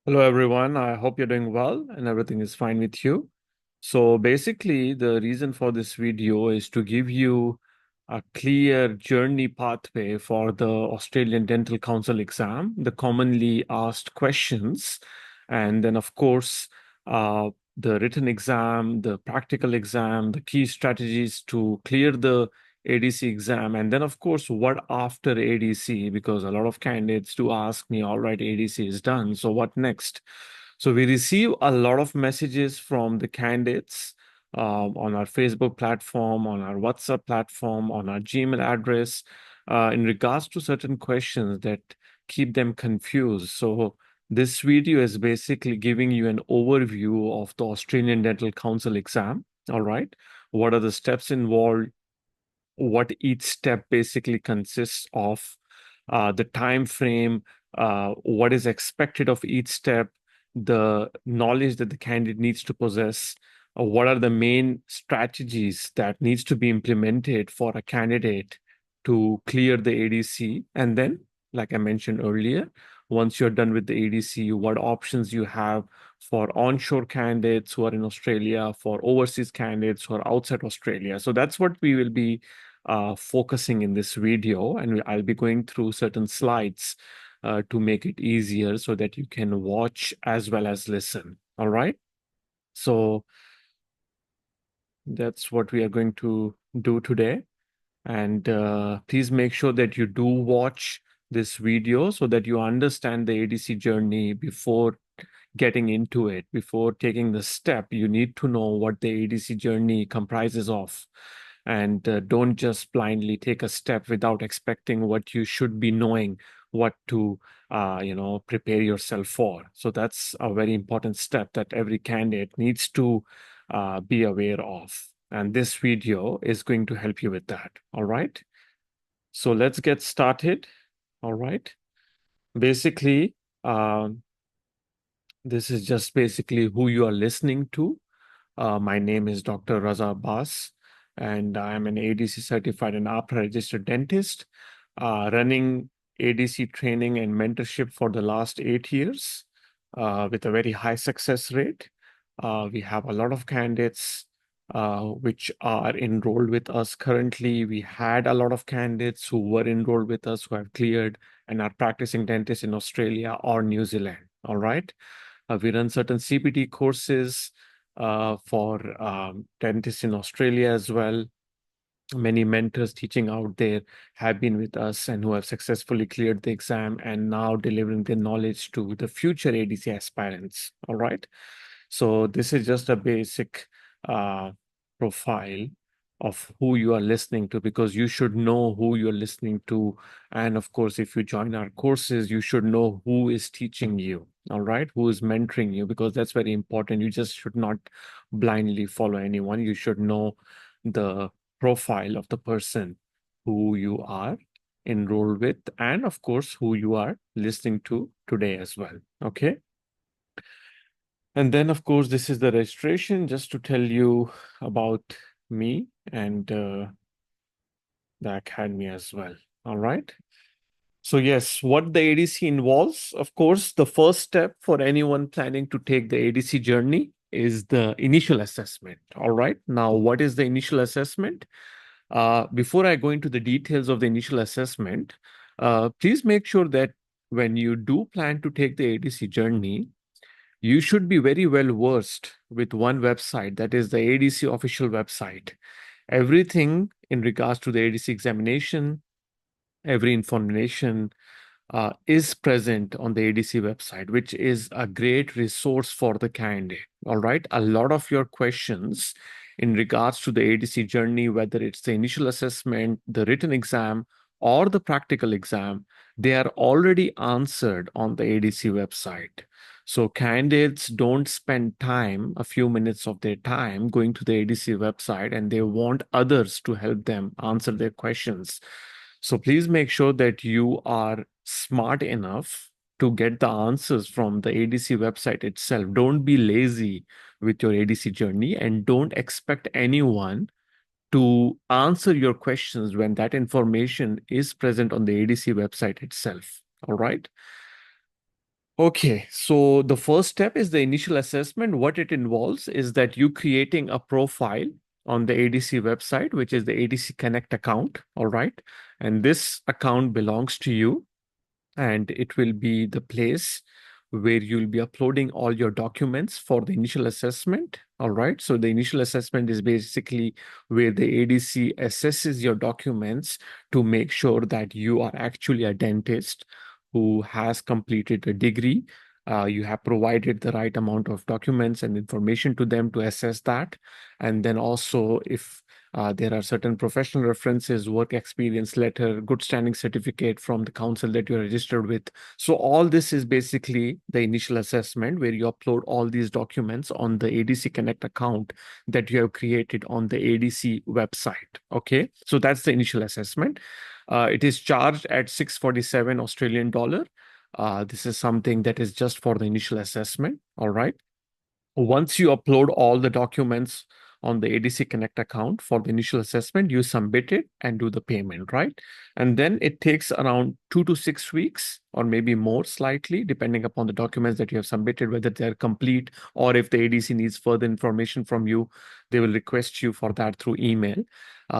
Hello, everyone. I hope you're doing well and everything is fine with you. So basically, the reason for this video is to give you a clear journey pathway for the Australian Dental Council exam, the commonly asked questions, and then, of course, the written exam, the practical exam, the key strategies to clear the ADC exam, and then, of course, what after ADC, because a lot of candidates do ask me, all right, ADC is done, so what next? So we receive a lot of messages from the candidates on our Facebook platform, on our WhatsApp platform, on our Gmail address, in regards to certain questions that keep them confused. So this video is basically giving you an overview of the Australian Dental Council exam. All right. What are the steps involved? What each step basically consists of, the time frame, what is expected of each step, the knowledge that the candidate needs to possess, what are the main strategies that needs to be implemented for a candidate to clear the ADC. And then, like I mentioned earlier, once you're done with the ADC, what options you have for onshore candidates who are in Australia, for overseas candidates who are outside Australia. So that's what we will be focusing in this video, and I'll be going through certain slides to make it easier so that you can watch as well as listen. All right. So that's what we are going to do today. And please make sure that you do watch this video so that you understand the ADC journey before getting into it. Before taking the step, you need to know what the ADC journey comprises of. And don't just blindly take a step without expecting what you should be knowing, what to prepare yourself for. So that's a very important step that every candidate needs to be aware of. And this video is going to help you with that. All right. So let's get started. All right. Basically, this is just basically who you are listening to. My name is Dr. Raza Abbas, and I am an ADC certified and AHPRA registered dentist, running ADC training and mentorship for the last 8 years with a very high success rate. We have a lot of candidates which are enrolled with us currently. We had a lot of candidates who were enrolled with us who have cleared and are practicing dentists in Australia or New Zealand. All right. We run certain CPD courses for dentists in Australia as well. Many mentors teaching out there have been with us and who have successfully cleared the exam and now delivering their knowledge to the future ADC aspirants. All right. So this is just a basic profile of who you are listening to, because you should know who you're listening to. And of course, if you join our courses, you should know who is teaching you, all right, who is mentoring you, because that's very important. You just should not blindly follow anyone. You should know the profile of the person who you are enrolled with, and of course, who you are listening to today as well. Okay. And then, of course, this is the registration, just to tell you about me and the academy as well. All right. So yes, what the ADC involves, of course, the first step for anyone planning to take the ADC journey is the initial assessment. All right. Now, what is the initial assessment? Before I go into the details of the initial assessment, please make sure that when you do plan to take the ADC journey, you should be very well versed with one website, that is the ADC official website. Everything in regards to the ADC examination, every information is present on the ADC website, which is a great resource for the candidate. All right. A lot of your questions in regards to the ADC journey, whether it's the initial assessment, the written exam, or the practical exam, they are already answered on the ADC website. So candidates don't spend time, a few minutes of their time, going to the ADC website, and they want others to help them answer their questions. So please make sure that you are smart enough to get the answers from the ADC website itself. Don't be lazy with your ADC journey, and don't expect anyone to answer your questions when that information is present on the ADC website itself. All right. Okay, so the first step is the initial assessment. What it involves is that you creating a profile on the ADC website, which is the ADC Connect account, all right? And this account belongs to you, and it will be the place where you'll be uploading all your documents for the initial assessment. All right. So the initial assessment is basically where the ADC assesses your documents to make sure that you are actually a dentist who has completed a degree. You have provided the right amount of documents and information to them to assess that. And then also, if there are certain professional references, work experience letter, good standing certificate from the council that you're registered with. So all this is basically the initial assessment where you upload all these documents on the ADC Connect account that you have created on the ADC website. Okay, so that's the initial assessment. It is charged at 647 Australian dollar. This is something that is just for the initial assessment. All right. Once you upload all the documents on the ADC Connect account for the initial assessment, you submit it and do the payment, right? And then it takes around 2 to 6 weeks or maybe more slightly, depending upon the documents that you have submitted, whether they're complete or if the ADC needs further information from you, they will request you for that through email.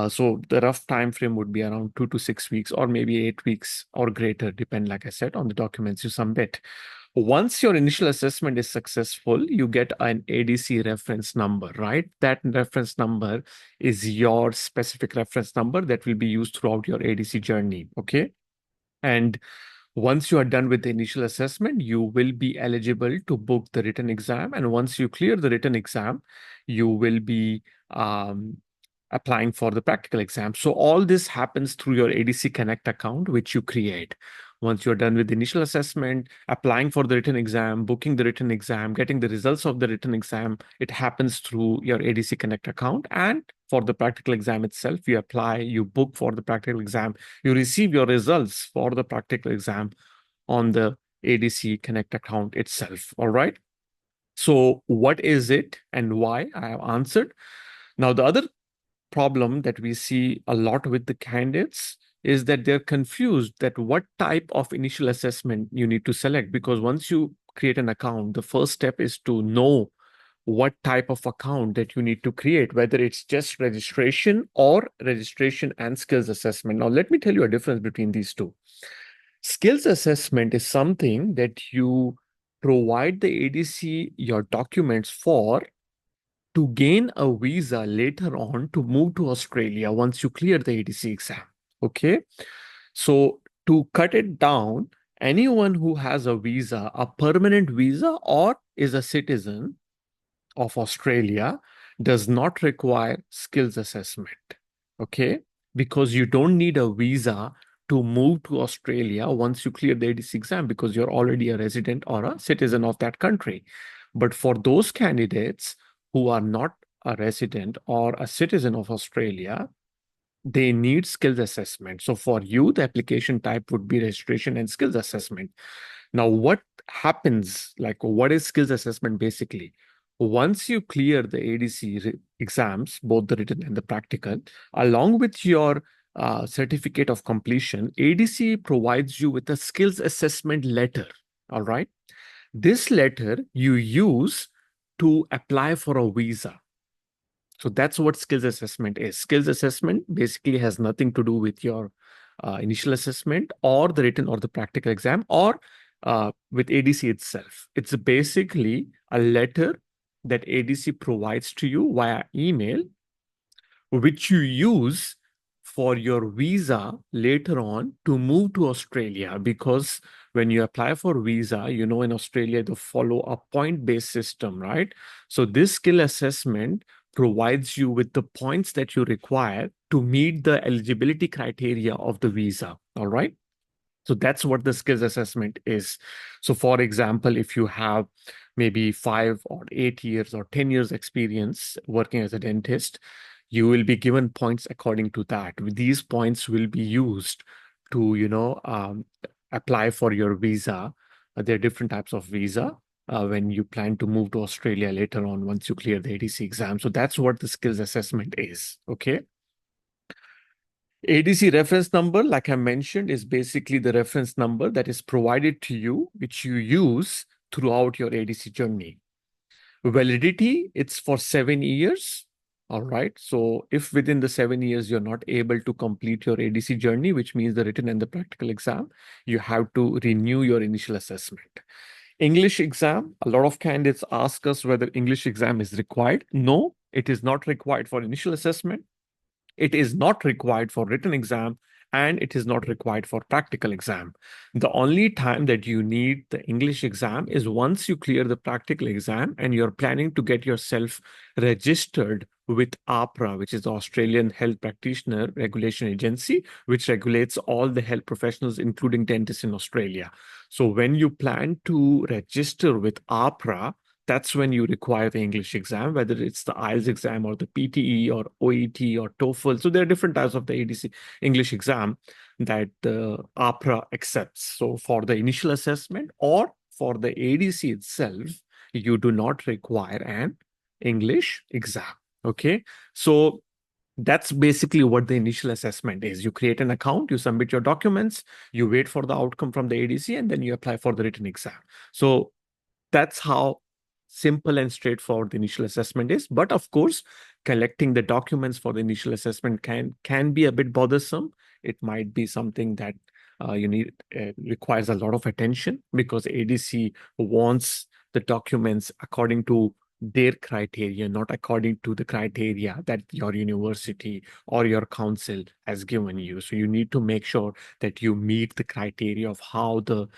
So the rough time frame would be around 2 to 6 weeks or maybe 8 weeks or greater, depend, like I said, on the documents you submit. Once your initial assessment is successful, you get an ADC reference number, right? That reference number is your specific reference number that will be used throughout your ADC journey, okay? And once you are done with the initial assessment, you will be eligible to book the written exam. And once you clear the written exam, you will be applying for the practical exam. So all this happens through your ADC Connect account, which you create. Once you're done with the initial assessment, applying for the written exam, booking the written exam, getting the results of the written exam, it happens through your ADC Connect account. And for the practical exam itself, you apply, you book for the practical exam, you receive your results for the practical exam on the ADC Connect account itself. All right. So what is it and why? I have answered. Now, the other problem that we see a lot with the candidates is that they're confused that what type of initial assessment you need to select, because once you create an account, the first step is to know what type of account that you need to create, whether it's just registration or registration and skills assessment. Now, let me tell you a difference between these two. Skills assessment is something that you provide the ADC your documents for to gain a visa later on to move to Australia once you clear the ADC exam. Okay. So to cut it down, anyone who has a visa, a permanent visa, or is a citizen of Australia does not require skills assessment. Okay. Because you don't need a visa to move to Australia once you clear the ADC exam because you're already a resident or a citizen of that country. But for those candidates who are not a resident or a citizen of Australia, they need skills assessment. So for you, the application type would be registration and skills assessment. Now, what happens, like what is skills assessment basically? Once you clear the ADC exams, both the written and the practical, along with your certificate of completion, ADC provides you with a skills assessment letter. All right. This letter you use to apply for a visa. So that's what skills assessment is. Skills assessment basically has nothing to do with your initial assessment or the written or the practical exam or with ADC itself. It's basically a letter that ADC provides to you via email, which you use for your visa later on to move to Australia. Because when you apply for visa, you know, in Australia, they follow a point-based system, right? So this skill assessment provides you with the points that you require to meet the eligibility criteria of the visa, all right? So that's what the skills assessment is. So for example, if you have maybe 5 or 8 years or 10 years experience working as a dentist, you will be given points according to that. These points will be used to, apply for your visa. There are different types of visa when you plan to move to Australia later on once you clear the ADC exam. So that's what the skills assessment is. Okay. ADC reference number, like I mentioned, is basically the reference number that is provided to you, which you use throughout your ADC journey. Validity, it's for 7 years. All right. So if within the 7 years you're not able to complete your ADC journey, which means the written and the practical exam, you have to renew your initial assessment. English exam, a lot of candidates ask us whether English exam is required. No, it is not required for initial assessment. It is not required for written exam, and it is not required for practical exam. The only time that you need the English exam is once you clear the practical exam and you're planning to get yourself registered with AHPRA, which is the Australian Health Practitioner Regulation Agency, which regulates all the health professionals, including dentists in Australia. So when you plan to register with AHPRA, that's when you require the English exam, whether it's the IELTS exam or the PTE or OET or TOEFL. So there are different types of the ADC English exam that the AHPRA accepts. So for the initial assessment or for the ADC itself, you do not require an English exam. Okay. So that's basically what the initial assessment is. You create an account, you submit your documents, you wait for the outcome from the ADC, and then you apply for the written exam. So that's how simple and straightforward the initial assessment is. But of course, collecting the documents for the initial assessment can be a bit bothersome. It might be something that requires a lot of attention, because ADC wants the documents according to their criteria, not according to the criteria that your university or your council has given you. So you need to make sure that you meet the criteria of how the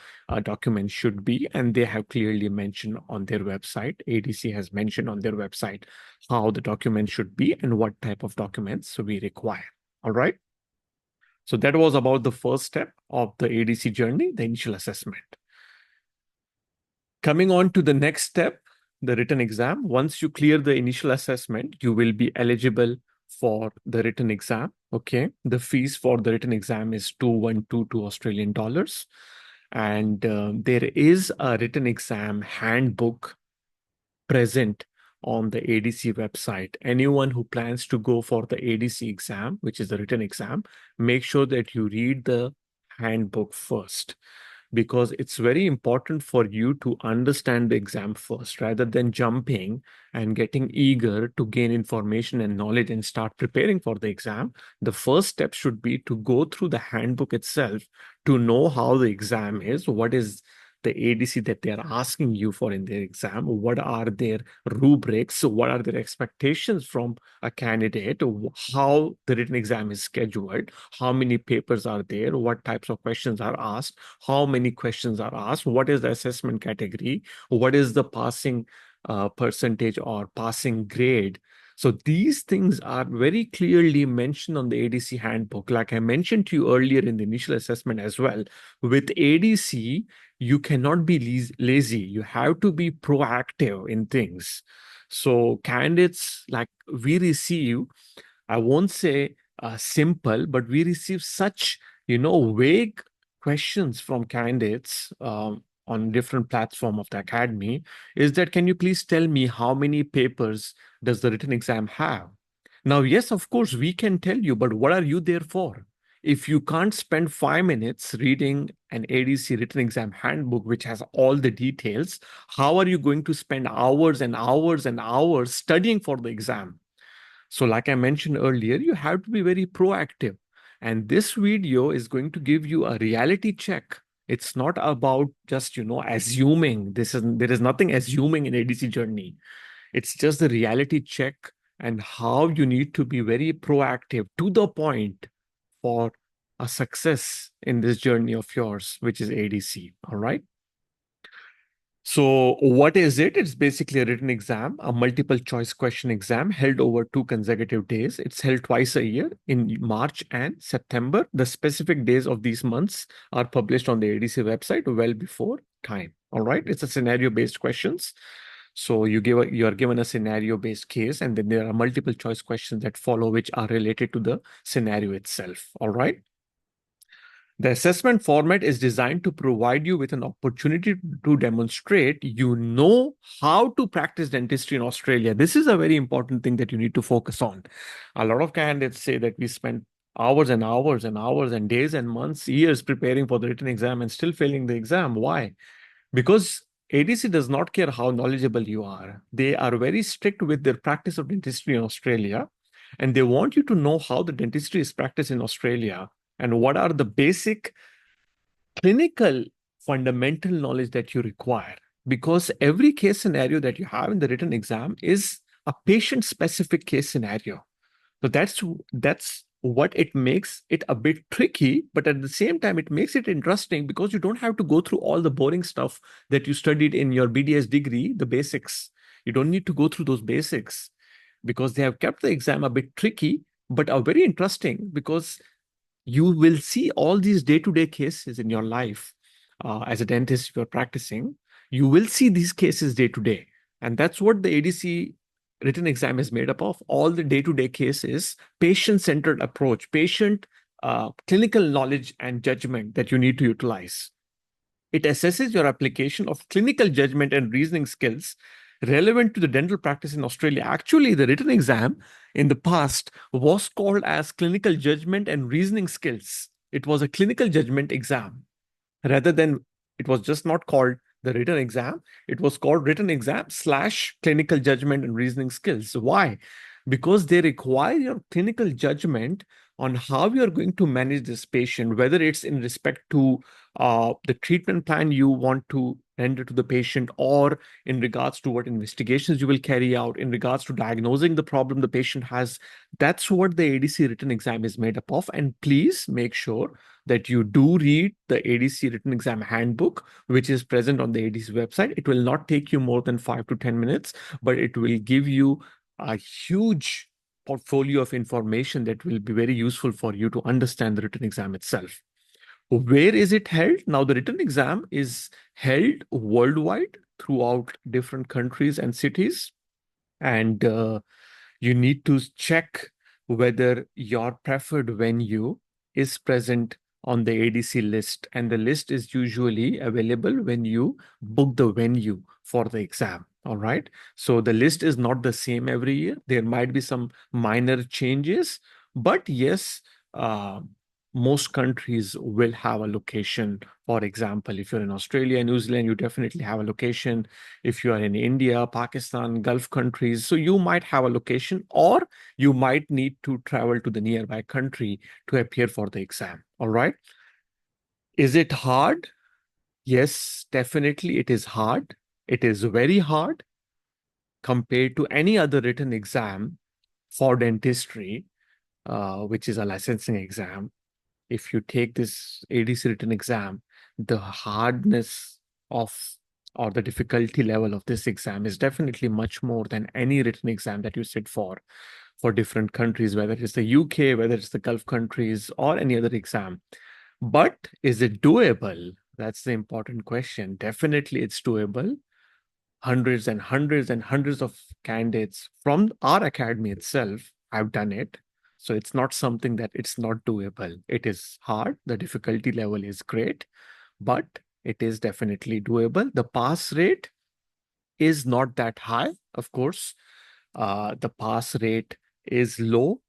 documents should be. And they have clearly mentioned on their website, ADC has mentioned on their website how the documents should be and what type of documents we require. All right. So that was about the first step of the ADC journey, the initial assessment. Coming on to the next step, the written exam. Once you clear the initial assessment, you will be eligible for the written exam. Okay. The fees for the written exam is 2122 Australian dollars. And there is a written exam handbook present on the ADC website. Anyone who plans to go for the ADC exam, which is the written exam, make sure that you read the handbook first, because it's very important for you to understand the exam first rather than jumping and getting eager to gain information and knowledge and start preparing for the exam. The first step should be to go through the handbook itself to know how the exam is, what is the ADC that they are asking you for in their exam, what are their rubrics, what are their expectations from a candidate, how the written exam is scheduled, how many papers are there, what types of questions are asked, how many questions are asked, what is the assessment category, what is the passing percentage or passing grade. So these things are very clearly mentioned on the ADC handbook. Like I mentioned to you earlier in the initial assessment as well, with ADC, you cannot be lazy. You have to be proactive in things. So candidates, like we receive, I won't say simple, but we receive such, vague questions from candidates on different platform of the academy, is that, can you please tell me how many papers does the written exam have? Now, yes, of course, we can tell you, but what are you there for? If you can't spend 5 minutes reading an ADC written exam handbook, which has all the details, how are you going to spend hours and hours and hours studying for the exam? So like I mentioned earlier, you have to be very proactive. And this video is going to give you a reality check. It's not about just, assuming. There is nothing assuming in ADC journey. It's just the reality check and how you need to be very proactive to the point for a success in this journey of yours, which is ADC. All right. So what is it? It's basically a written exam, a multiple choice question exam held over 2 consecutive days. It's held twice a year in March and September. The specific days of these months are published on the ADC website well before time. All right. It's a scenario-based questions. So you are given a scenario-based case, and then there are multiple choice questions that follow, which are related to the scenario itself. All right. The assessment format is designed to provide you with an opportunity to demonstrate you know how to practice dentistry in Australia. This is a very important thing that you need to focus on. A lot of candidates say that we spend hours and hours and hours and days and months, years preparing for the written exam and still failing the exam. Why? Because ADC does not care how knowledgeable you are. They are very strict with their practice of dentistry in Australia, and they want you to know how the dentistry is practiced in Australia and what are the basic clinical fundamental knowledge that you require. Because every case scenario that you have in the written exam is a patient-specific case scenario. So that's what it makes it a bit tricky, but at the same time, it makes it interesting because you don't have to go through all the boring stuff that you studied in your BDS degree, the basics. You don't need to go through those basics because they have kept the exam a bit tricky, but are very interesting because you will see all these day-to-day cases in your life. As a dentist, if you're practicing, you will see these cases day to day. And that's what the ADC written exam is made up of. All the day-to-day cases, patient-centered approach, patient clinical knowledge and judgment that you need to utilize. It assesses your application of clinical judgment and reasoning skills relevant to the dental practice in Australia. Actually, the written exam in the past was called as clinical judgment and reasoning skills. It was a clinical judgment exam rather than, it was just not called the written exam. It was called written exam / clinical judgment and reasoning skills. Why? Because they require your clinical judgment on how you're going to manage this patient, whether it's in respect to the treatment plan you want to render to the patient, or in regards to what investigations you will carry out, in regards to diagnosing the problem the patient has. That's what the ADC written exam is made up of. And please make sure that you do read the ADC written exam handbook, which is present on the ADC website. It will not take you more than 5 to 10 minutes, but it will give you a huge portfolio of information that will be very useful for you to understand the written exam itself. Where is it held? Now, the written exam is held worldwide throughout different countries and cities. And you need to check whether your preferred venue is present on the ADC list. And the list is usually available when you book the venue for the exam. All right. So the list is not the same every year. There might be some minor changes, but yes, most countries will have a location. For example, if you're in Australia, New Zealand, you definitely have a location. If you are in India, Pakistan, Gulf countries, so you might have a location, or you might need to travel to the nearby country to appear for the exam. All right. Is it hard? Yes, definitely it is hard. It is very hard compared to any other written exam for dentistry, which is a licensing exam. If you take this ADC written exam, the hardness of, or the difficulty level of this exam is definitely much more than any written exam that you sit for different countries, whether it's the UK, whether it's the Gulf countries, or any other exam. But is it doable? That's the important question. Definitely it's doable. Hundreds and hundreds and hundreds of candidates from our academy itself have done it. So it's not something that it's not doable. It is hard. The difficulty level is great, but it is definitely doable. The pass rate is not that high, of course. The pass rate is low,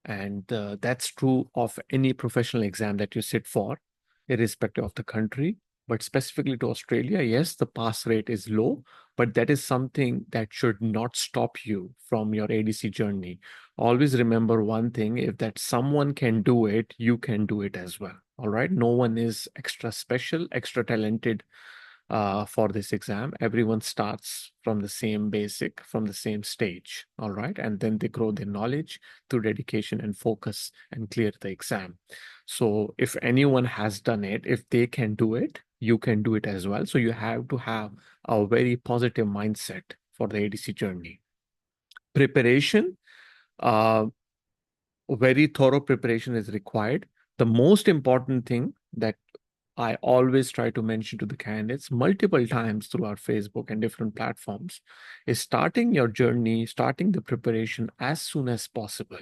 and that's true of any professional exam that you sit for, irrespective of the country. But specifically to Australia, yes, the pass rate is low, but that is something that should not stop you from your ADC journey. Always remember one thing: if that someone can do it, you can do it as well. All right. No one is extra special, extra talented for this exam. Everyone starts from the same basic, from the same stage. All right. And then they grow their knowledge through dedication and focus and clear the exam. So if anyone has done it, if they can do it, you can do it as well. So you have to have a very positive mindset for the ADC journey. Preparation, very thorough preparation is required. The most important thing that I always try to mention to the candidates multiple times through our Facebook and different platforms is starting your journey, starting the preparation as soon as possible.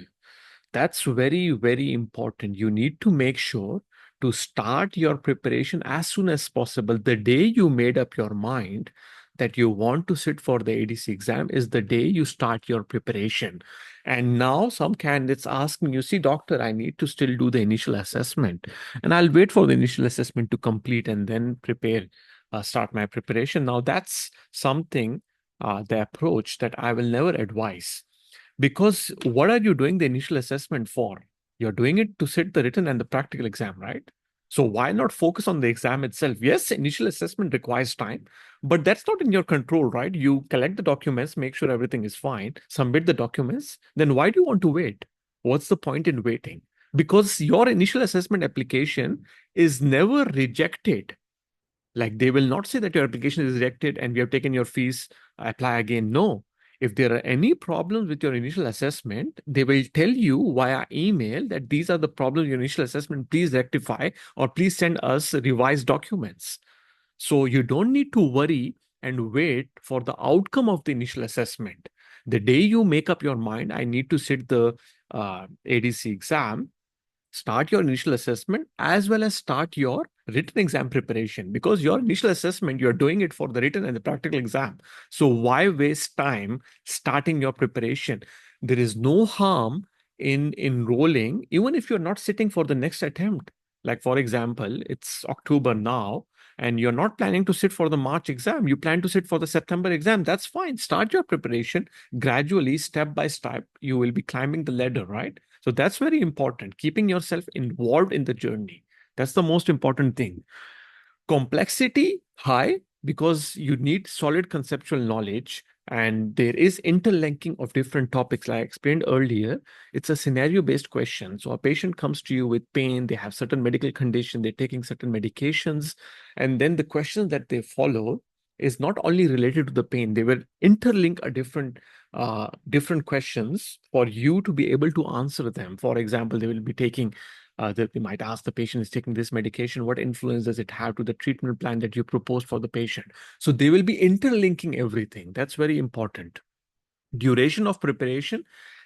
That's very, very important. You need to make sure to start your preparation as soon as possible. The day you made up your mind that you want to sit for the ADC exam is the day you start your preparation. And now some candidates ask me, you see, doctor, I need to still do the initial assessment, and I'll wait for the initial assessment to complete and then start my preparation. Now that's something, the approach that I will never advise. Because what are you doing the initial assessment for? You're doing it to sit the written and the practical exam, right? So why not focus on the exam itself? Yes, initial assessment requires time, but that's not in your control, right? You collect the documents, make sure everything is fine, submit the documents. Then why do you want to wait? What's the point in waiting? Because your initial assessment application is never rejected. Like, they will not say that your application is rejected and we have taken your fees, apply again. No. If there are any problems with your initial assessment, they will tell you via email that these are the problems in your initial assessment, please rectify, or please send us revised documents. So you don't need to worry and wait for the outcome of the initial assessment. The day you make up your mind, I need to sit the ADC exam, start your initial assessment as well as start your written exam preparation, because your initial assessment, you're doing it for the written and the practical exam. So why waste time starting your preparation? There is no harm in enrolling, even if you're not sitting for the next attempt. Like, for example, it's October now, and you're not planning to sit for the March exam. You plan to sit for the September exam. That's fine. Start your preparation gradually, step by step. You will be climbing the ladder, right? So that's very important, keeping yourself involved in the journey. That's the most important thing. Complexity high, because you need solid conceptual knowledge, and there is interlinking of different topics. Like I explained earlier, it's a scenario-based question. So a patient comes to you with pain, they have certain medical condition, they're taking certain medications, and then the questions that they follow is not only related to the pain, they will interlink a different questions for you to be able to answer them. For example, they will be taking that they might ask, the patient is taking this medication, what influence does it have to the treatment plan that you proposed for the patient? So they will be interlinking everything. That's very important. Duration of preparation,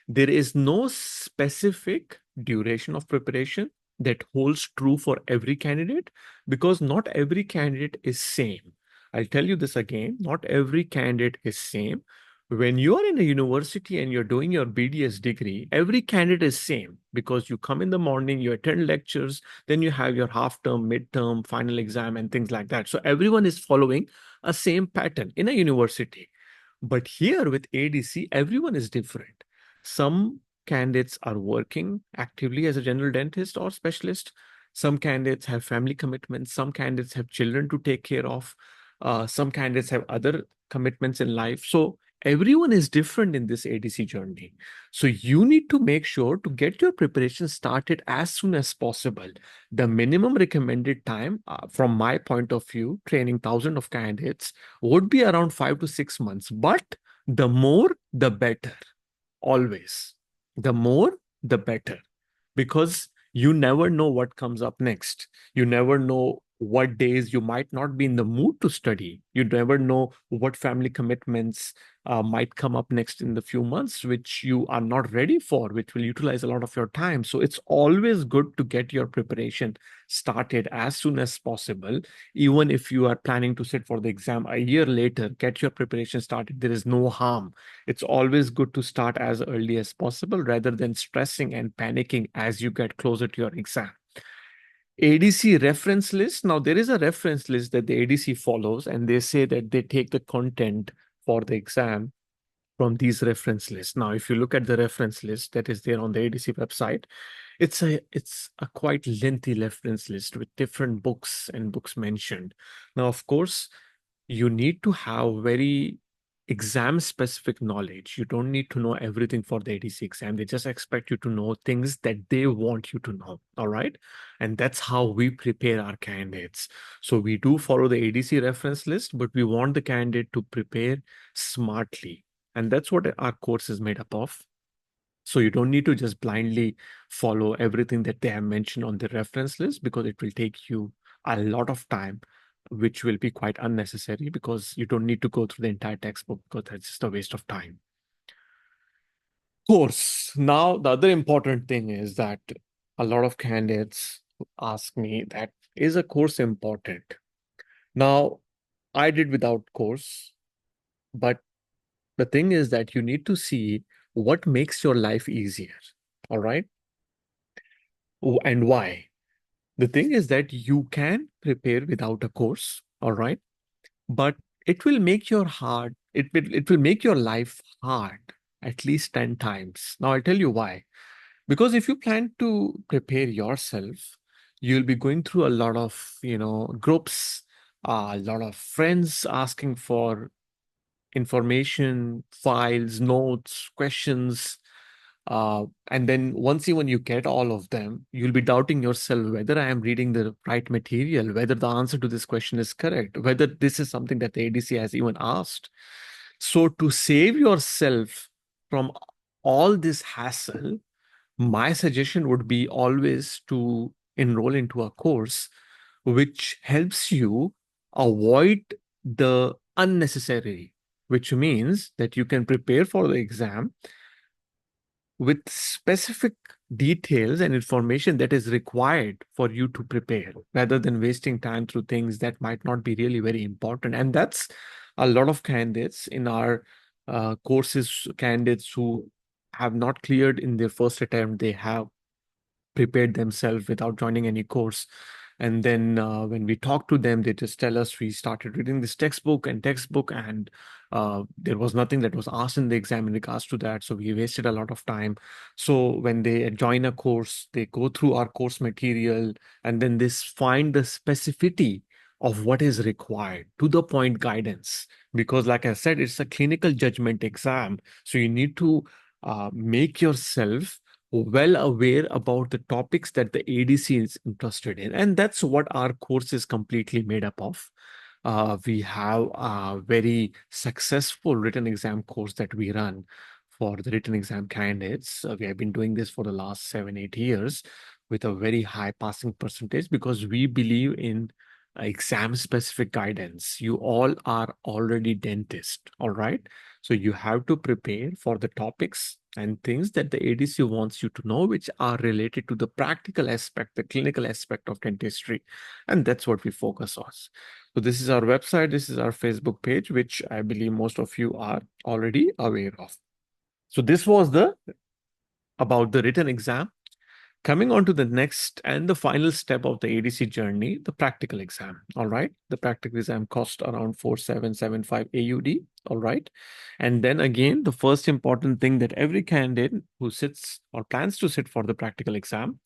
there is no specific duration of preparation that holds true for every candidate, because not every candidate is same. I'll tell you this again, not every candidate is same. When you are in a university and you're doing your BDS degree, every candidate is same, because you come in the morning, you attend lectures, then you have your half term, midterm, final exam, and things like that. So everyone is following a same pattern in a university. But here with ADC, everyone is different. Some candidates are working actively as a general dentist or specialist. Some candidates have family commitments. Some candidates have children to take care of. Some candidates have other commitments in life. So everyone is different in this ADC journey. So you need to make sure to get your preparation started as soon as possible. The minimum recommended time, from my point of view, training thousands of candidates, would be around 5 to 6 months. But the more, the better. Always. The more, the better. Because you never know what comes up next. You never know what days you might not be in the mood to study. You never know what family commitments might come up next in the few months, which you are not ready for, which will utilize a lot of your time. So it's always good to get your preparation started as soon as possible. Even if you are planning to sit for the exam a year later, get your preparation started. There is no harm. It's always good to start as early as possible rather than stressing and panicking as you get closer to your exam. ADC reference list. Now, there is a reference list that the ADC follows, and they say that they take the content for the exam from these reference lists. Now, if you look at the reference list that is there on the ADC website, it's a quite lengthy reference list with different books and books mentioned. Now, of course, you need to have very exam specific knowledge. You don't need to know everything for the ADC exam. They just expect you to know things that they want you to know. All right. And that's how we prepare our candidates. So we do follow the ADC reference list, but we want the candidate to prepare smartly. And that's what our course is made up of. So you don't need to just blindly follow everything that they have mentioned on the reference list, because it will take you a lot of time, which will be quite unnecessary, because you don't need to go through the entire textbook, because that's just a waste of time. Course. Now, the other important thing is that a lot of candidates ask me that, is a course important? Now, I did without course. But the thing is that you need to see what makes your life easier. All right. And why? The thing is that you can prepare without a course. All right. But it will make it will make your life hard at least 10 times. Now I'll tell you why. Because if you plan to prepare yourself, you'll be going through a lot of, groups, a lot of friends asking for information, files, notes, questions. And then once even you get all of them, you'll be doubting yourself whether I am reading the right material, whether the answer to this question is correct, whether this is something that the ADC has even asked. So to save yourself from all this hassle, my suggestion would be always to enroll into a course which helps you avoid the unnecessary, which means that you can prepare for the exam with specific details and information that is required for you to prepare, rather than wasting time through things that might not be really very important. And that's a lot of candidates in our courses, candidates who have not cleared in their first attempt. They have prepared themselves without joining any course. And then when we talk to them, they just tell us we started reading this textbook, and there was nothing that was asked in the exam in regards to that. So we wasted a lot of time. So when they join a course, they go through our course material, and then they find the specificity of what is required, to the point guidance. Because like I said, it's a clinical judgment exam. So you need to make yourself well aware about the topics that the ADC is interested in. And that's what our course is completely made up of. We have a very successful written exam course that we run for the written exam candidates. We have been doing this for the last 7-8 years with a very high passing percentage, because we believe in exam specific guidance. You all are already dentists, all right? So you have to prepare for the topics and things that the ADC wants you to know, which are related to the practical aspect, the clinical aspect of dentistry. And that's what we focus on. So this is our website. This is our Facebook page, which I believe most of you are already aware of. So this was about the written exam. Coming on to the next and the final step of the ADC journey, the practical exam. All right. The practical exam cost around 4775 AUD. All right. And then again, the first important thing that every candidate who sits or plans to sit for the practical exam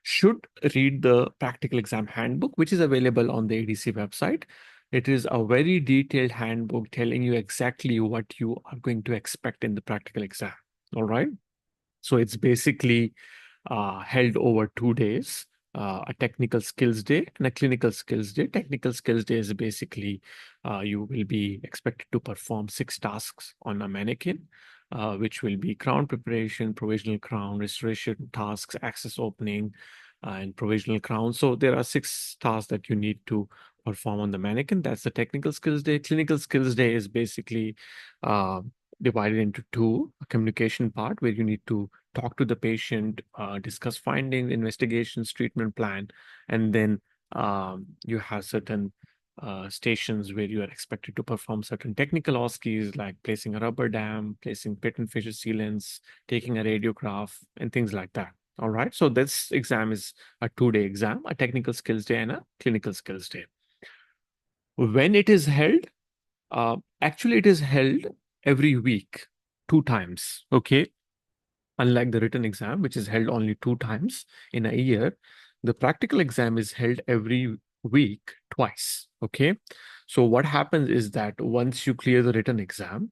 should read the practical exam handbook, which is available on the ADC website. It is a very detailed handbook telling you exactly what you are going to expect in the practical exam. All right. So it's basically held over 2 days, a technical skills day and a clinical skills day. Technical skills day is basically you will be expected to perform 6 tasks on a mannequin, which will be crown preparation, provisional crown, restoration tasks, access opening, and provisional crown. So there are 6 tasks that you need to perform on the mannequin. That's the technical skills day. Clinical skills day is basically divided into 2: a communication part where you need to talk to the patient, discuss findings, investigations, treatment plan, and then you have certain stations where you are expected to perform certain technical OSCEs, like placing a rubber dam, placing patent fissure sealants, taking a radiograph, and things like that. All right. So this exam is a 2-day exam, a technical skills day and a clinical skills day. When it is held, actually it is held every week, 2 times. Okay. Unlike the written exam, which is held only 2 times in a year, the practical exam is held every week, twice. Okay. So what happens is that once you clear the written exam,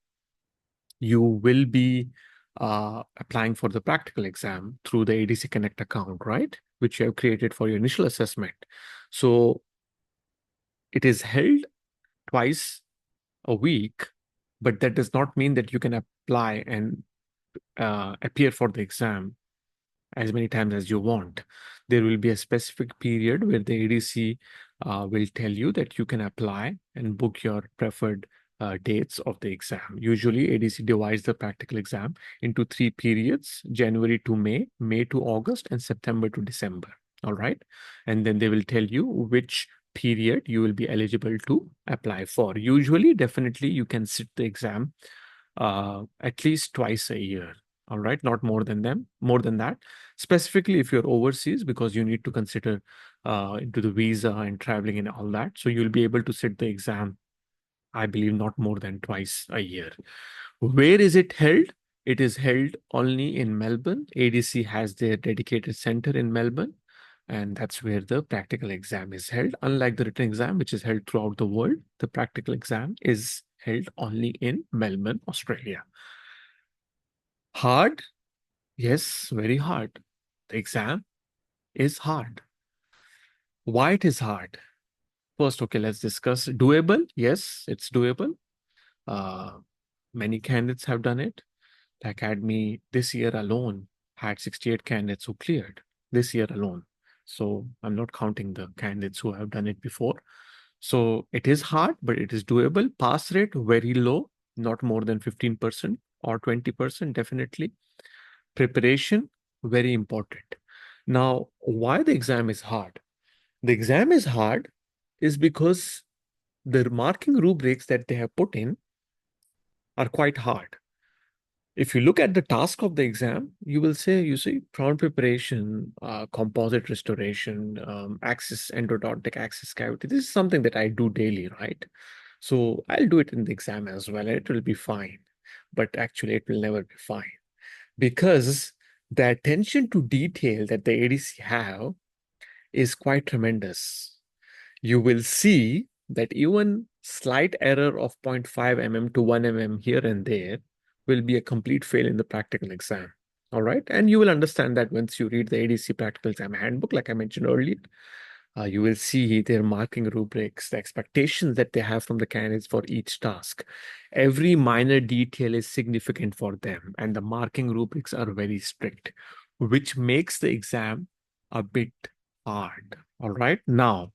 you will be applying for the practical exam through the ADC Connect account, right? Which you have created for your initial assessment. So it is held twice a week, but that does not mean that you can apply and appear for the exam as many times as you want. There will be a specific period where the ADC will tell you that you can apply and book your preferred dates of the exam. Usually, ADC divides the practical exam into 3 periods: January to May, May to August, and September to December. All right. And then they will tell you which period you will be eligible to apply for. Usually, definitely, you can sit the exam at least twice a year. All right, not more than that. Specifically, if you're overseas, because you need to consider into the visa and traveling and all that. So you'll be able to sit the exam, I believe, not more than twice a year. Where is it held? It is held only in Melbourne. ADC has their dedicated center in Melbourne, and that's where the practical exam is held. Unlike the written exam, which is held throughout the world, the practical exam is held only in Melbourne, Australia. Hard? Yes, very hard. The exam is hard. Why it is hard? First, okay, let's discuss. Doable? Yes, it's doable. Many candidates have done it. The Academy this year alone had 68 candidates who cleared this year alone. So I'm not counting the candidates who have done it before. So it is hard, but it is doable. Pass rate very low, not more than 15% or 20%, definitely. Preparation, very important. Now, why the exam is hard? The exam is hard is because the marking rubrics that they have put in are quite hard. If you look at the task of the exam, you will say, you see, prompt preparation, composite restoration, axis endodontic axis cavity. This is something that I do daily, right? So I'll do it in the exam as well. It will be fine. But actually, it will never be fine because the attention to detail that the ADC have is quite tremendous. You will see that even slight error of 0.5 mm to 1 mm here and there will be a complete fail in the practical exam. All right. And you will understand that once you read the ADC practical exam handbook, like I mentioned earlier, you will see their marking rubrics, the expectations that they have from the candidates for each task. Every minor detail is significant for them, and the marking rubrics are very strict, which makes the exam a bit hard. All right. Now,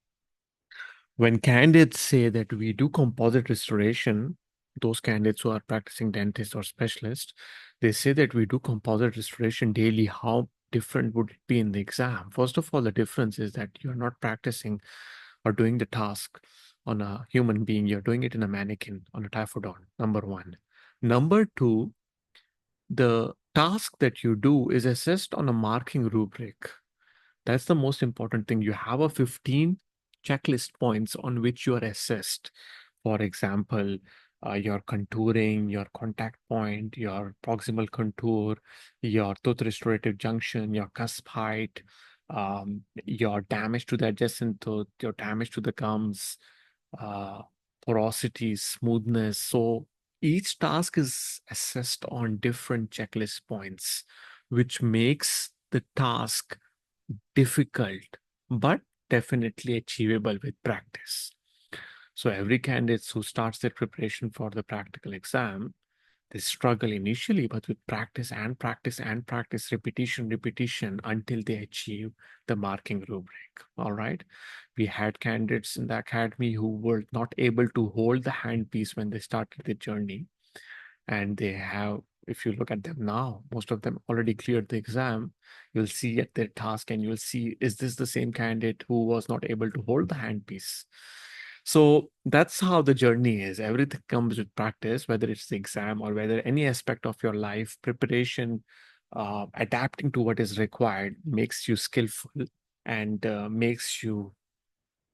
when candidates say that we do composite restoration, those candidates who are practicing dentists or specialists, they say that we do composite restoration daily. How different would it be in the exam? First of all, the difference is that you're not practicing or doing the task on a human being. You're doing it in a mannequin, on a typhodon, number one. Number two, the task that you do is assessed on a marking rubric. That's the most important thing. You have a 15 checklist points on which you are assessed. For example, your contouring, your contact point, your proximal contour, your tooth restorative junction, your cusp height, your damage to the adjacent tooth, your damage to the gums, uh, porosity, smoothness. So each task is assessed on different checklist points, which makes the task difficult, but definitely achievable with practice. So every candidate who starts their preparation for the practical exam, they struggle initially, but with practice and practice and practice, repetition until they achieve the marking rubric. All right. We had candidates in the academy who were not able to hold the handpiece when they started the journey. And they have, if you look at them now, most of them already cleared the exam. You'll see at their task and you'll see, is this the same candidate who was not able to hold the handpiece? So that's how the journey is. Everything comes with practice, whether it's the exam or whether any aspect of your life, preparation, adapting to what is required makes you skillful and makes you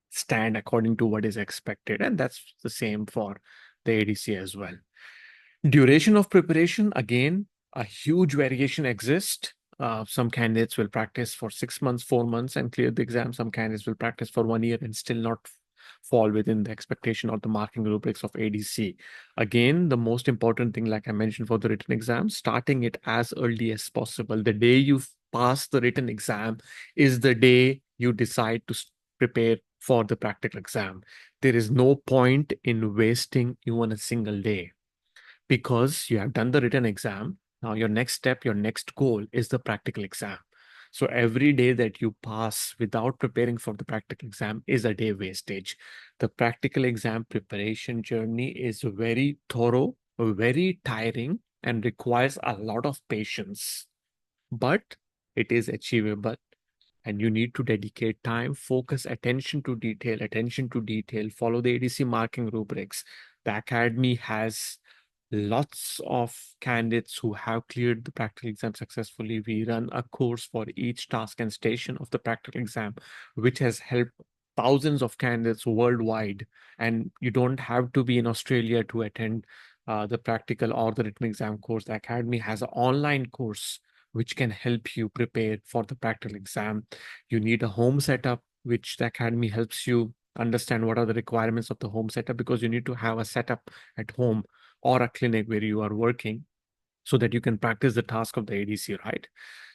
stand according to what is expected. And that's the same for the ADC as well. Duration of preparation, again, a huge variation exists. Some candidates will practice for 6 months, 4 months and clear the exam. Some candidates will practice for 1 year and still not fall within the expectation or the marking rubrics of ADC. Again, the most important thing, like I mentioned for the written exam, starting it as early as possible. The day you pass the written exam is the day you decide to prepare for the practical exam. There is no point in wasting even a single day, because you have done the written exam. Now your next step, your next goal is the practical exam. So every day that you pass without preparing for the practical exam is a day wastage. The practical exam preparation journey is very thorough, very tiring, and requires a lot of patience. But it is achievable and you need to dedicate time, focus, attention to detail, follow the ADC marking rubrics. The Academy has lots of candidates who have cleared the practical exam successfully. We run a course for each task and station of the practical exam, which has helped thousands of candidates worldwide. And you don't have to be in Australia to attend the practical or the written exam course. The Academy has an online course which can help you prepare for the practical exam. You need a home setup, which the Academy helps you understand what are the requirements of the home setup, because you need to have a setup at home or a clinic where you are working so that you can practice the task of the ADC, right?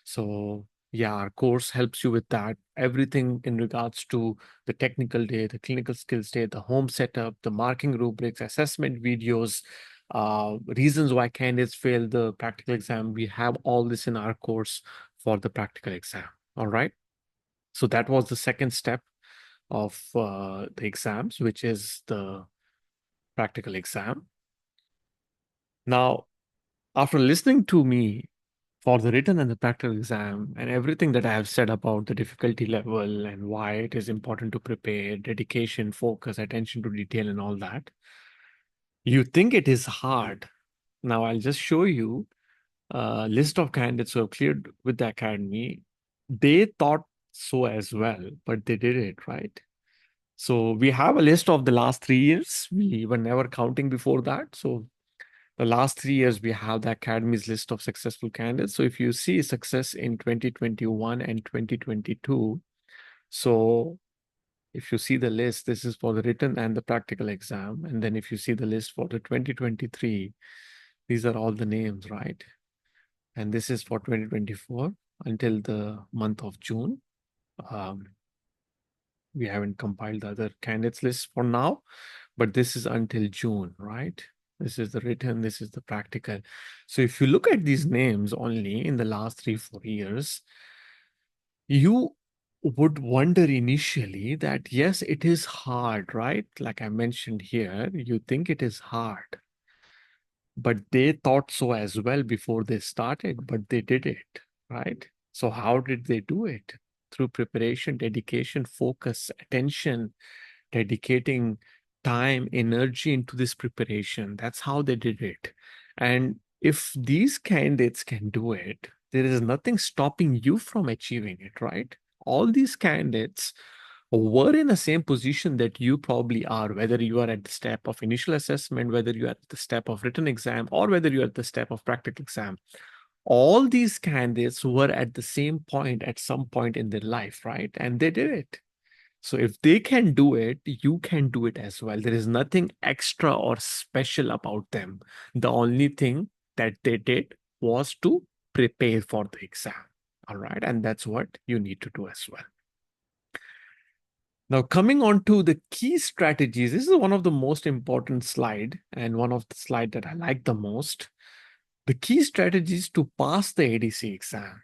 So yeah, our course helps you with that. Everything in regards to the technical day, the clinical skills day, the home setup, the marking rubrics, assessment videos, reasons why candidates fail the practical exam. We have all this in our course for the practical exam. All right. So that was the second step of the exams, which is the practical exam. Now, after listening to me for the written and the practical exam and everything that I have said about the difficulty level and why it is important to prepare, dedication, focus, attention to detail and all that, you think it is hard. Now I'll just show you a list of candidates who have cleared with the Academy. They thought so as well, but they did it, right? So we have a list of the last 3 years. We were never counting before that. So the last 3 years, we have the Academy's list of successful candidates. So if you see success in 2021 and 2022, so if you see the list, this is for the written and the practical exam. And then if you see the list for the 2023, these are all the names, right? And this is for 2024 until the month of June. We haven't compiled the other candidates list for now, but this is until June, right? This is the written, this is the practical. So if you look at these names only in the last 3-4 years, you would wonder initially that, yes, it is hard, right? Like I mentioned here, you think it is hard, but they thought so as well before they started, but they did it, right? So how did they do it? Through preparation, dedication, focus, attention, dedicating time, energy into this preparation. That's how they did it. And if these candidates can do it, there is nothing stopping you from achieving it, right? All these candidates were in the same position that you probably are, whether you are at the step of initial assessment, whether you are at the step of written exam, or whether you are at the step of practical exam. All these candidates were at the same point at some point in their life, right? And they did it. So if they can do it, you can do it as well. There is nothing extra or special about them. The only thing that they did was to prepare for the exam. All right. And that's what you need to do as well. Now, coming on to the key strategies, this is one of the most important slide and one of the slide that I like the most. The key strategies to pass the ADC exam.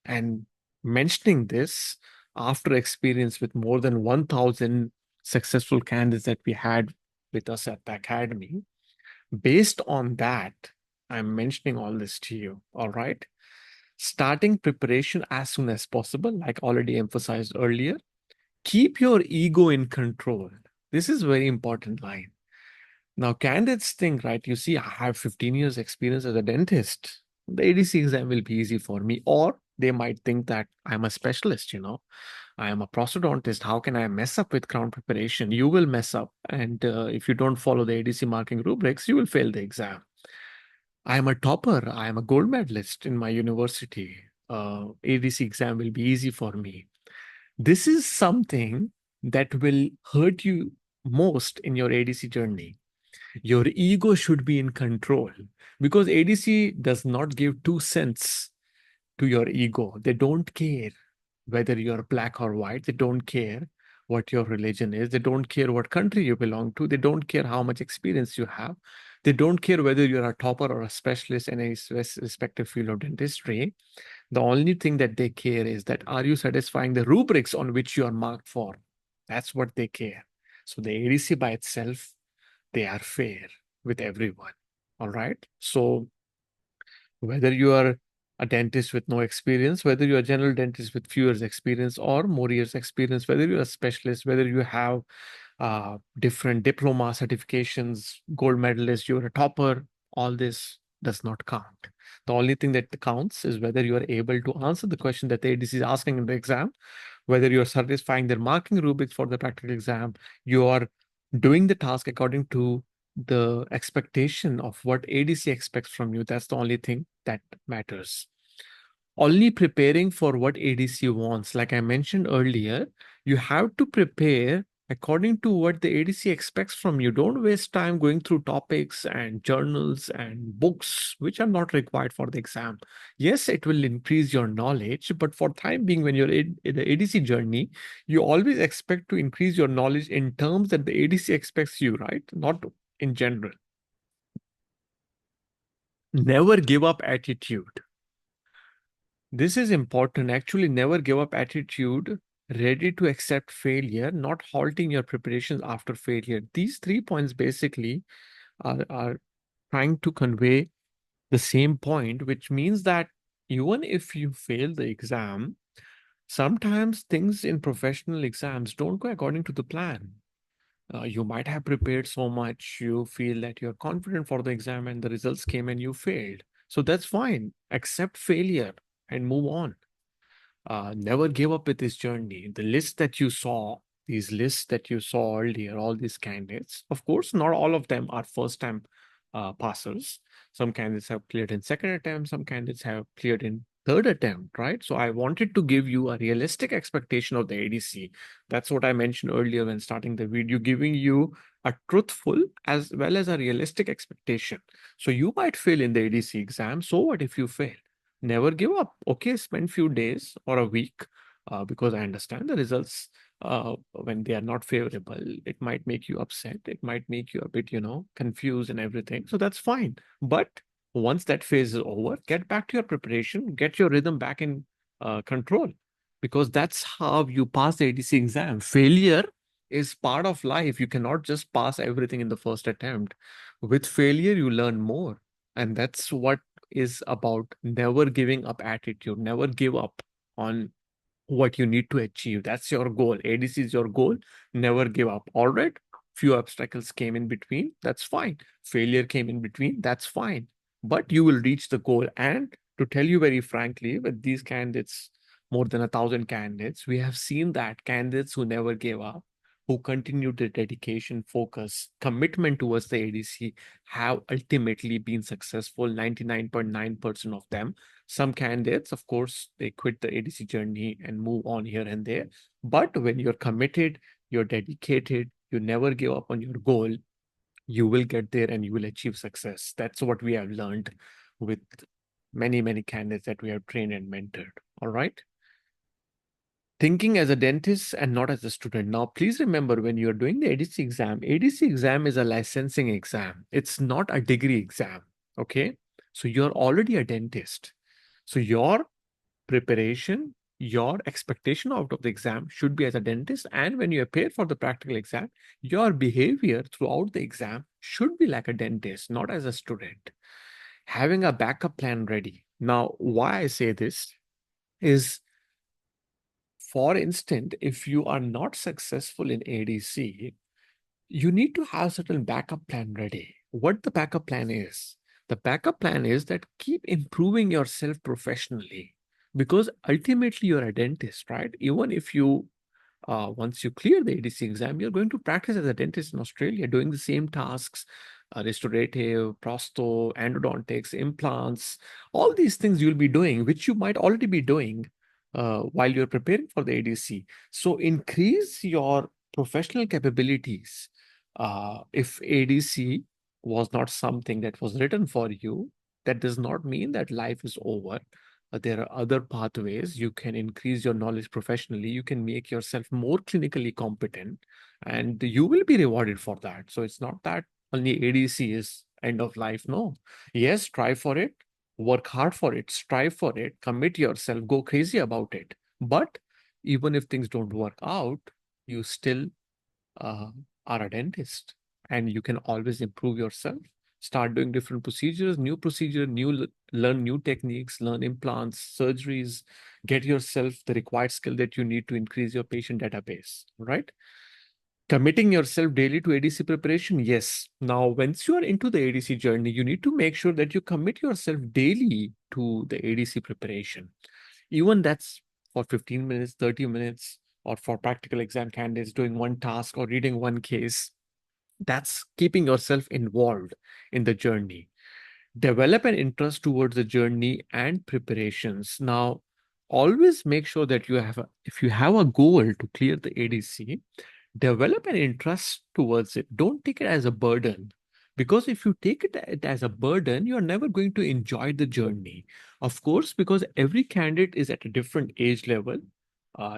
And mentioning this after experience with more than 1,000 successful candidates that we had with us at the Academy, based on that, I'm mentioning all this to you, all right? Starting preparation as soon as possible, like already emphasized earlier. Keep your ego in control. This is a very important line. Now, candidates think, right, you see, I have 15 years experience as a dentist. The ADC exam will be easy for me. Or they might think that I'm a specialist, I am a prosthodontist. How can I mess up with crown preparation? You will mess up. And if you don't follow the ADC marking rubrics, you will fail the exam. I am a topper. I am a gold medalist in my university. ADC exam will be easy for me. This is something that will hurt you most in your ADC journey. Your ego should be in control, because ADC does not give 2 cents to your ego. They don't care whether you're black or white. They don't care what your religion is. They don't care what country you belong to. They don't care how much experience you have. They don't care whether you're a topper or a specialist in a respective field of dentistry. The only thing that they care is that, are you satisfying the rubrics on which you are marked for? That's what they care. So the ADC by itself, they are fair with everyone. All right. So whether you are a dentist with no experience, whether you're a general dentist with few years experience or more years experience, whether you're a specialist, whether you have different diploma certifications, gold medalist, you're a topper, all this does not count. The only thing that counts is whether you are able to answer the question that the ADC is asking in the exam, whether you're satisfying their marking rubrics for the practical exam, you are doing the task according to the expectation of what ADC expects from you. That's the only thing that matters. Only preparing for what ADC wants. Like I mentioned earlier, you have to prepare according to what the ADC expects from you. Don't waste time going through topics and journals and books which are not required for the exam. Yes, it will increase your knowledge, but for time being, when you're in the ADC journey, you always expect to increase your knowledge in terms that the ADC expects you, right? Not in general. Never give up attitude. This is important. Actually, never give up attitude, ready to accept failure, not halting your preparations after failure. These 3 points basically are trying to convey the same point, which means that even if you fail the exam, sometimes things in professional exams don't go according to the plan. You might have prepared so much, you feel that you're confident for the exam, and the results came and you failed. So that's fine. Accept failure and move on. Never give up with this journey. The list that you saw, these lists that you saw earlier, all these candidates, of course, not all of them are first time passers. Some candidates have cleared in second attempt, some candidates have cleared in third attempt, right? So I wanted to give you a realistic expectation of the ADC. That's what I mentioned earlier when starting the video, giving you a truthful as well as a realistic expectation. So you might fail in the ADC exam. So what if you fail? Never give up. Okay, spend few days or a week because I understand the results when they are not favorable. It might make you upset. It might make you a bit, confused and everything. So that's fine. But once that phase is over, get back to your preparation, get your rhythm back in control, because that's how you pass the ADC exam. Failure is part of life. You cannot just pass everything in the first attempt. With failure, you learn more. And that's what is about never giving up attitude. Never give up on what you need to achieve. That's your goal. ADC is your goal. Never give up. All right. Few obstacles came in between. That's fine. Failure came in between. That's fine. But you will reach the goal. And to tell you very frankly, with these candidates, more than 1,000 candidates, we have seen that candidates who never gave up, who continued their dedication, focus, commitment towards the ADC, have ultimately been successful. 99.9% of them. Some candidates, of course, they quit the ADC journey and move on here and there. But when you're committed, you're dedicated, you never give up on your goal, you will get there and you will achieve success. That's what we have learned with many, many candidates that we have trained and mentored. All right. Thinking as a dentist and not as a student. Now, please remember, when you're doing the ADC exam is a licensing exam. It's not a degree exam. Okay. So you're already a dentist. So your preparation, your expectation out of the exam should be as a dentist. And when you appear for the practical exam, your behavior throughout the exam should be like a dentist, not as a student. Having a backup plan ready. Now, why I say this is, for instance, if you are not successful in ADC, you need to have certain backup plan ready. What the backup plan is? The backup plan is that keep improving yourself professionally, because ultimately you're a dentist, right? Even if you, once you clear the ADC exam, you're going to practice as a dentist in Australia, doing the same tasks, restorative, prosto, endodontics, implants, all these things you'll be doing, which you might already be doing while you're preparing for the ADC. So increase your professional capabilities. If ADC was not something that was written for you, that does not mean that life is over. There are other pathways. You can increase your knowledge professionally. You can make yourself more clinically competent, and you will be rewarded for that. So it's not that only ADC is end of life. No. Yes, try for it, work hard for it, strive for it, commit yourself, go crazy about it. But even if things don't work out, you still uh, are a dentist and you can always improve yourself. start doing different procedures, learn new techniques, learn implants, surgeries, get yourself the required skill that you need to increase your patient database, right? Committing yourself daily to ADC preparation, yes. Now, once you are into the ADC journey, you need to make sure that you commit yourself daily to the ADC preparation. Even that's for 15 minutes, 30 minutes, or for practical exam candidates doing one task or reading one case. That's keeping yourself involved in the journey. Develop an interest towards the journey and preparations. Now, always make sure that if you have a goal to clear the ADC, develop an interest towards it. Don't take it as a burden. Because if you take it as a burden, you're never going to enjoy the journey. Of course, because every candidate is at a different age level.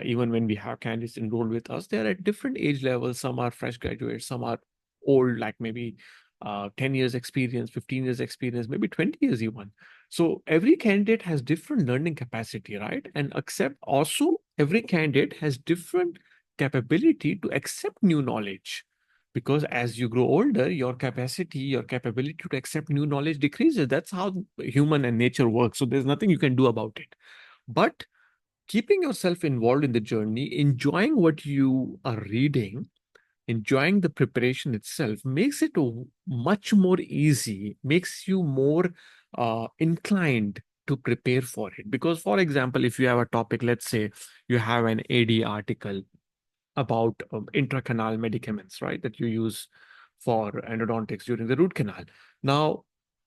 Even when we have candidates enrolled with us, they're at different age levels. Some are fresh graduates, some are old, like maybe 10 years experience, 15 years experience, maybe 20 years even. So every candidate has different learning capacity, right? And accept also every candidate has different capability to accept new knowledge. Because as you grow older, your capability to accept new knowledge decreases. That's how human and nature works. So there's nothing you can do about it. But keeping yourself involved in the journey, enjoying what you are reading, enjoying the preparation itself makes it much more easy, makes you more inclined to prepare for it. Because, for example, if you have a topic, let's say you have an AD article about intracanal medicaments, right, that you use for endodontics during the root canal. Now,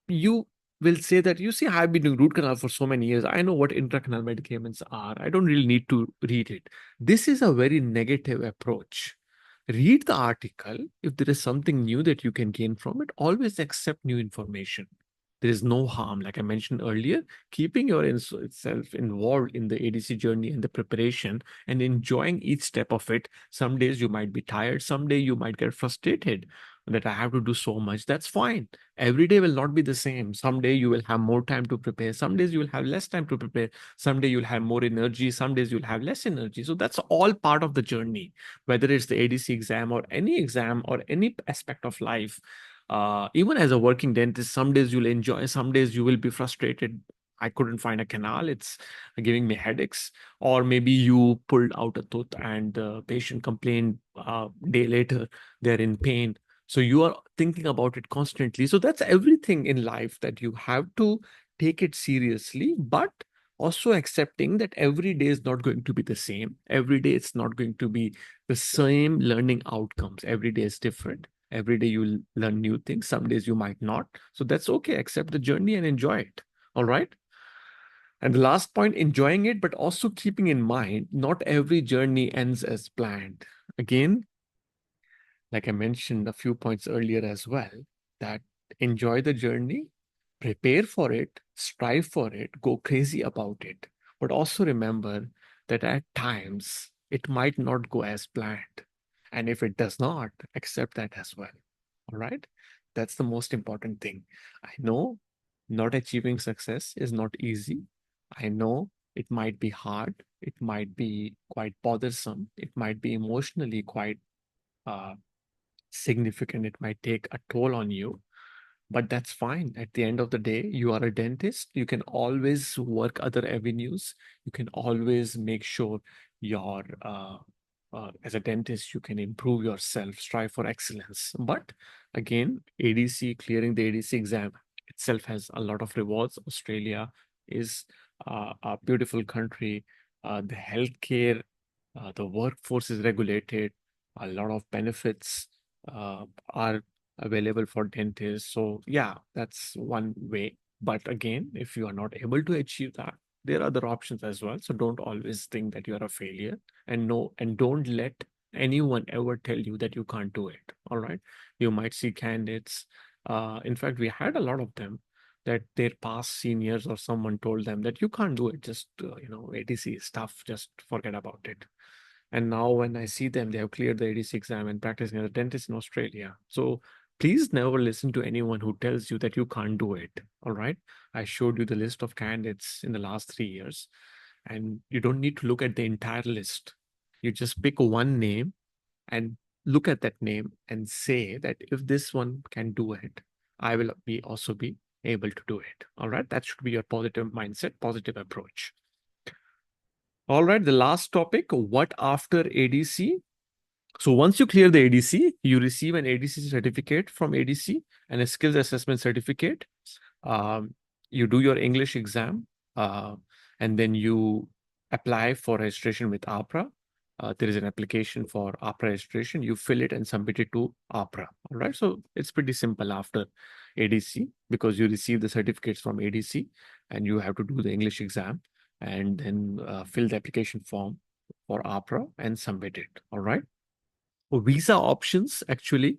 you will say that, you see, I've been doing root canal for so many years. I know what intracanal medicaments are. I don't really need to read it. This is a very negative approach. Read the article. If there is something new that you can gain from it, always accept new information. There is no harm. Like I mentioned earlier, keeping yourself involved in the ADC journey and the preparation and enjoying each step of it. Some days you might be tired. Some day you might get frustrated that I have to do so much. That's fine. Every day will not be the same. Some day you will have more time to prepare. Some days you will have less time to prepare. Some day you'll have more energy. Some days you'll have less energy. So that's all part of the journey, whether it's the ADC exam or any aspect of life. Even as a working dentist, some days you'll enjoy, some days you will be frustrated. I couldn't find a canal, it's giving me headaches. Or maybe you pulled out a tooth and the patient complained a day later, they're in pain. So you are thinking about it constantly. So that's everything in life, that you have to take it seriously, but also accepting that every day is not going to be the same. Every day it's not going to be the same learning outcomes. Every day is different. Every day you'll learn new things. Some days you might not. So that's okay. Accept the journey and enjoy it. All right. And the last point, enjoying it, but also keeping in mind, not every journey ends as planned. Again, like I mentioned a few points earlier as well, that enjoy the journey, prepare for it, strive for it, go crazy about it. But also remember that at times it might not go as planned. And if it does not, accept that as well. All right. That's the most important thing. I know not achieving success is not easy. I know it might be hard. It might be quite bothersome. It might be emotionally quite uh, significant. It might take a toll on you, but that's fine. At the end of the day, you are a dentist. You can always work other avenues. You can always make sure your as a dentist, you can improve yourself, strive for excellence. But again, ADC, clearing the ADC exam itself has a lot of rewards. Australia is a beautiful country. The healthcare, the workforce is regulated. A lot of benefits are available for dentists. So yeah, that's one way. But again, if you are not able to achieve that, there are other options as well. So don't always think that you are a failure, and don't let anyone ever tell you that you can't do it. All right. You might see candidates. In fact, we had a lot of them that their past seniors or someone told them that you can't do it. Just, ADC stuff, just forget about it. And now when I see them, they have cleared the ADC exam and practicing as a dentist in Australia. So please never listen to anyone who tells you that you can't do it. All right. I showed you the list of candidates in the last 3 years, and you don't need to look at the entire list. You just pick one name and look at that name and say that if this one can do it, I will also be able to do it. All right. That should be your positive mindset, positive approach. All right. The last topic, what after ADC? So once you clear the ADC, you receive an ADC certificate from ADC and a skills assessment certificate. You do your English exam, and then you apply for registration with AHPRA. There is an application for AHPRA registration. You fill it and submit it to AHPRA. All right. So it's pretty simple after ADC, because you receive the certificates from ADC and you have to do the English exam and then fill the application form for AHPRA and submit it. All right. Visa options, actually,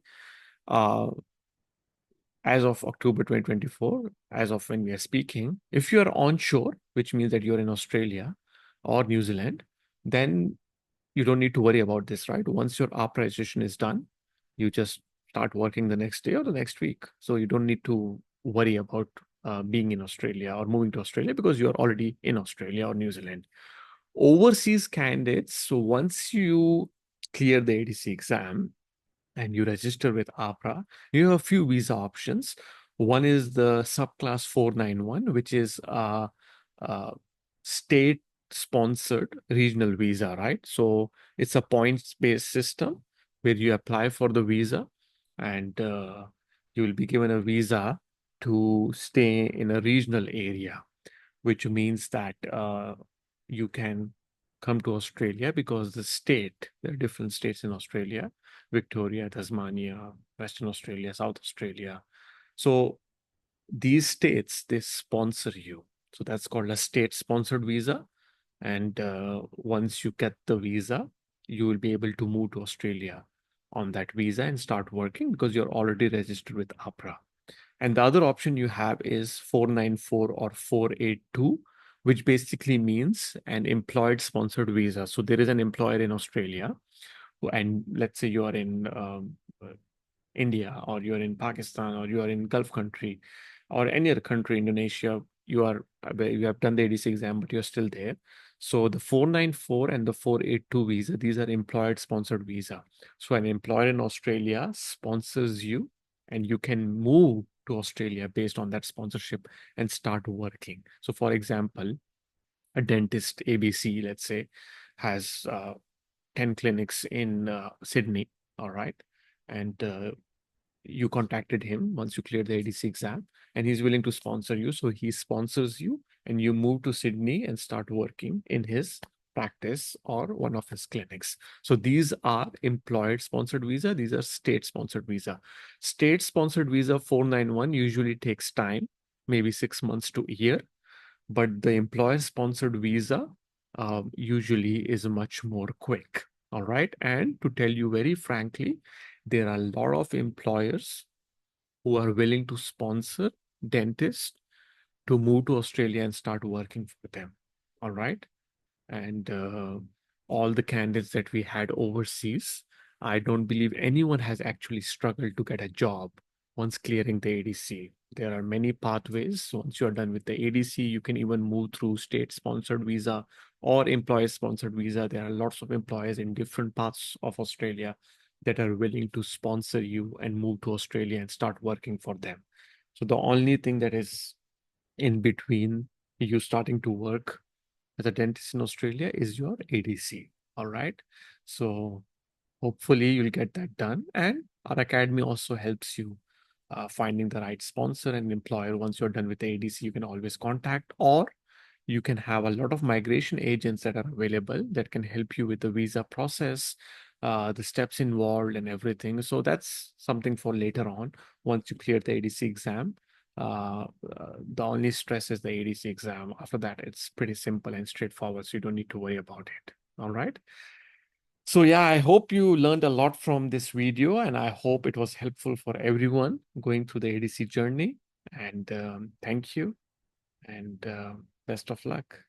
as of October 2024, as of when we are speaking, if you are onshore, which means that you're in Australia or New Zealand, then you don't need to worry about this, right? Once your AHPRA registration is done, you just start working the next day or the next week. So you don't need to worry about being in Australia or moving to Australia, because you're already in Australia or New Zealand. Overseas candidates, so once you clear the ADC exam and you register with AHPRA, you have a few visa options. One is the subclass 491, which is a state-sponsored regional visa, right? So it's a points-based system where you apply for the visa and you will be given a visa to stay in a regional area, which means that you can come to Australia because there are different states in Australia: Victoria, Tasmania, Western Australia, South Australia. So these states, they sponsor you. So that's called a state-sponsored visa. And once you get the visa, you will be able to move to Australia on that visa and start working because you're already registered with AHPRA. And the other option you have is 494 or 482, which basically means an employed sponsored visa. So there is an employer in Australia, and let's say you are in India, or you're in Pakistan, or you are in Gulf country, or any other country, Indonesia, you have done the ADC exam, but you're still there. So the 494 and the 482 visa, these are employed sponsored visa. So an employer in Australia sponsors you, and you can move to Australia based on that sponsorship and start working. So for example, a dentist ABC, let's say, has 10 clinics in Sydney, all right? And you contacted him once you cleared the ADC exam, and he's willing to sponsor you. So he sponsors you and you move to Sydney and start working in his practice or one of his clinics. So these are employer sponsored visa. These are state sponsored visa. State sponsored visa 491 usually takes time, maybe 6 months to a year, but the employer sponsored visa usually is much more quick. All right. And to tell you very frankly, there are a lot of employers who are willing to sponsor dentists to move to Australia and start working for them. All right. And all the candidates that we had overseas, I don't believe anyone has actually struggled to get a job once clearing the ADC. There are many pathways. Once you're done with the ADC, you can even move through state-sponsored visa or employer-sponsored visa. There are lots of employers in different parts of Australia that are willing to sponsor you and move to Australia and start working for them. So the only thing that is in between you starting to work as a dentist in Australia is your ADC. All right. So hopefully you'll get that done. And our academy also helps you finding the right sponsor and employer. Once you're done with the ADC, you can always contact, or you can have a lot of migration agents that are available that can help you with the visa process, the steps involved and everything. So that's something for later on once you clear the ADC exam. The only stress is the ADC exam. After that, it's pretty simple and straightforward, so you don't need to worry about it. All right. So yeah, I hope you learned a lot from this video, and I hope it was helpful for everyone going through the ADC journey. And thank you, and best of luck.